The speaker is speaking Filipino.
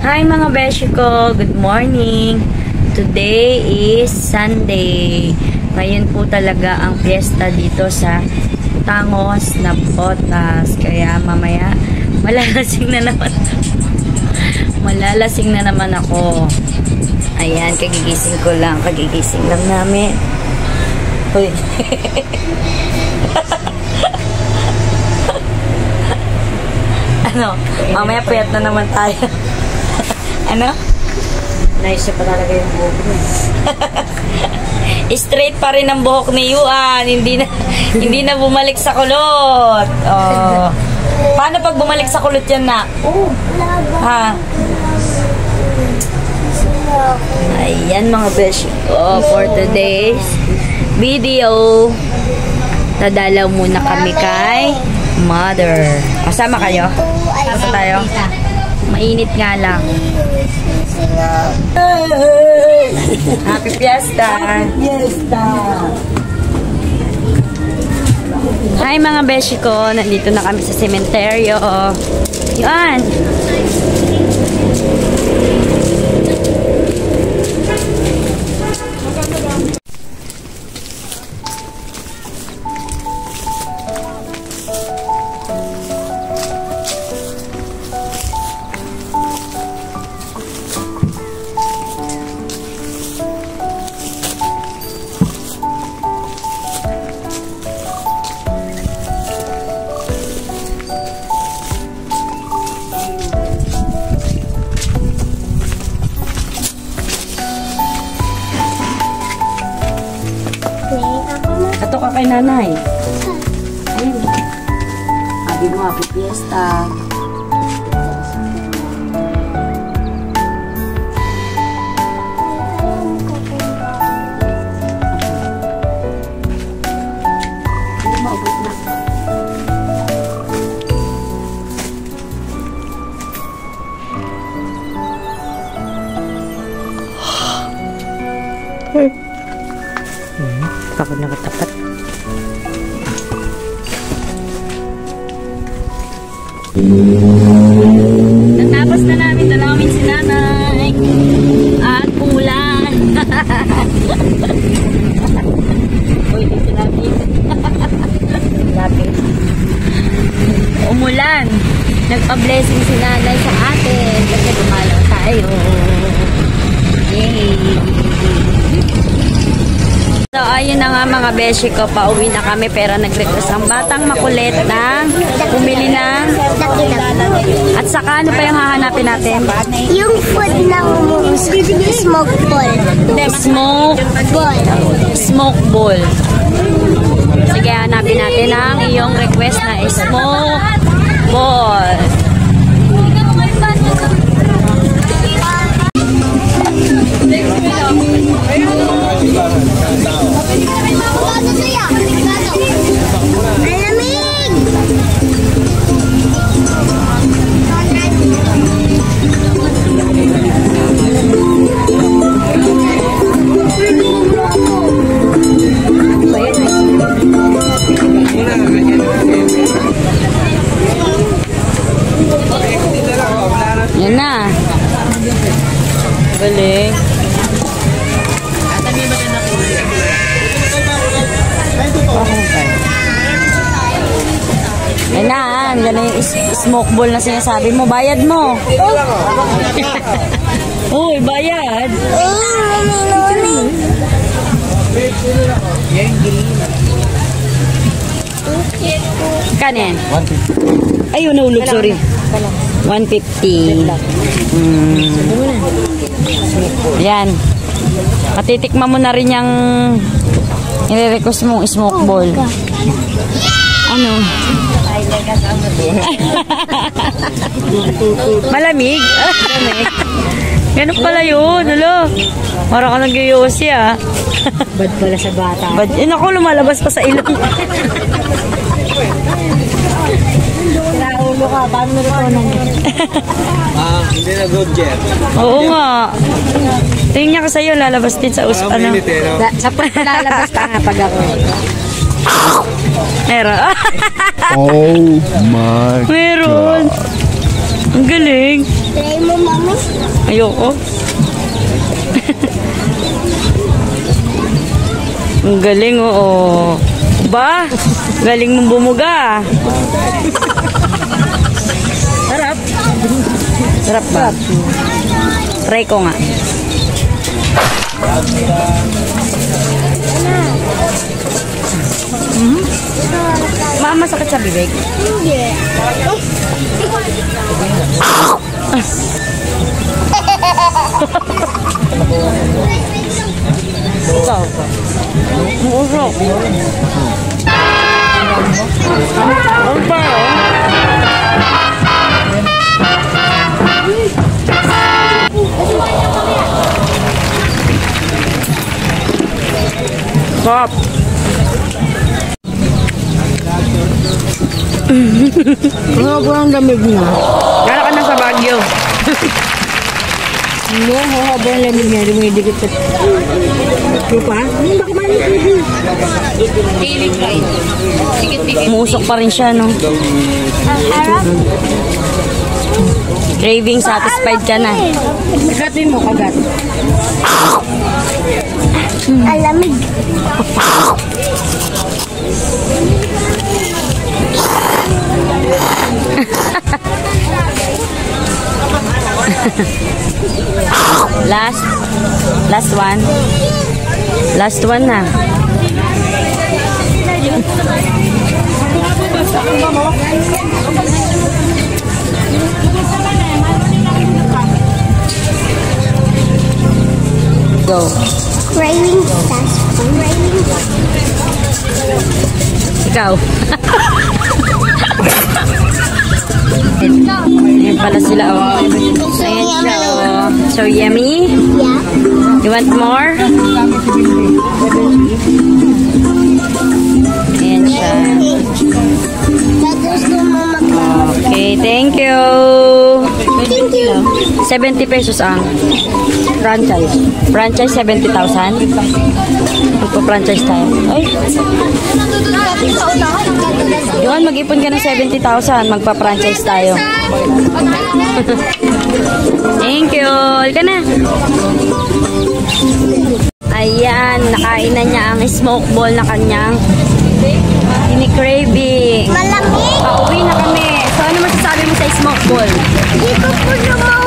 Hi mga beshi ko, good morning. Today is Sunday. Ngayon po talaga ang fiesta dito sa Tangos na Botas. Kaya mamaya malalasing na naman. Malalasing na naman ako. Ayan, kagigising ko lang. Kagigising lang namin. Uy. Ano? Mamaya puyat na naman tayo. Ano? Nice pa talaga yung buhok mo. Straight pa rin ang buhok ni Yuan. Hindi na bumalik sa kulot. Oh. Paano pag bumalik sa kulot yan na? Ha? Ayan mga beshi ko. For today's video, dadalaw muna kami kay Mother. Kasama kayo? Kasama tayo? Mainit nga lang. Happy Fiesta! Happy Fiesta! Hi mga beshi ko, nandito na kami sa sementeryo. Yan! Ato ka kay nanay. Ayun. Sabi mo, happy fiesta. Hindi maubos na. Takot na katapat. Natapos na namin dalawin si nanay. At umulan. Uy, ito lapis. Lapis. Umulan. Nagpa-blessing si nanay sa atin. Kasi dumalaw tayo. Yay! So, ayun na nga mga beshi ko, pauwi na kami pero nag-request ang batang makulit ng pumili ng at saka ano pa yung hahanapin natin? Yung food ng smoke ball. Smoke ball. Sige, hanapin natin ang iyong request na smoke ball. Yan na. Galing. Yan na, ang galing smoke ball na sinasabi mo. Bayad mo. Uy, bayad. Kanin? 150. Ayun, nahulog, sorry. 150. Yan. Matitikman mo na rin yung nire-request mong smoke ball. Ano? Malamig? Malamig. Ganun pala yun. Alo. Parang ka nag-iusi ah. Bad pala sa bata. Bad. Yun ako, lumalabas pa sa ilong. Ulo ka, paano mo rin niya? Hindi na good jet. Oo nga. Tingin niya ka sa'yo, lalabas din sa usap. Ano? Sa lalabas ka nga pag ako. Meron. Oh my Meron. God. Ang galing. Try mo, mami. Ayoko. Ang galing, oo. Ba? Galing mong bumuga. Sarap. Sarap ba? Try ko nga. Mama, sakit sa bibig? Hindi. Ikaw. Muusok. Ano ba yun? Sarap. Ano ang lamig na? Gala ka na sa Baguio. Hindi, haba ang lamig niya. Dumidikit sa lupa. Hindi ba kumain yung Umusok pa rin siya, no? Craving satisfied ka na. Kagatin mo, kagat. Alamig. Last one. Last one na. Go. Craving satisfied. Ikaw. Ayan pala sila, oh. Ayan siya, oh. So yummy. Yeah. You want more? Ayan siya. Tapos mo Okay, thank you. Thank you. 70 pesos ang franchise. Franchise 70,000. Magpa-franchise tayo. Ay, yun, mag-ipon ka ng 70,000. Magpa-franchise tayo. Thank you. Halika na. Ayan, nakain na niya ang smoke ball na kanyang ini-craving. Malamig. Pauwi na kami. So, ano masasabi mo sa smoke ball? Hindi ko po naman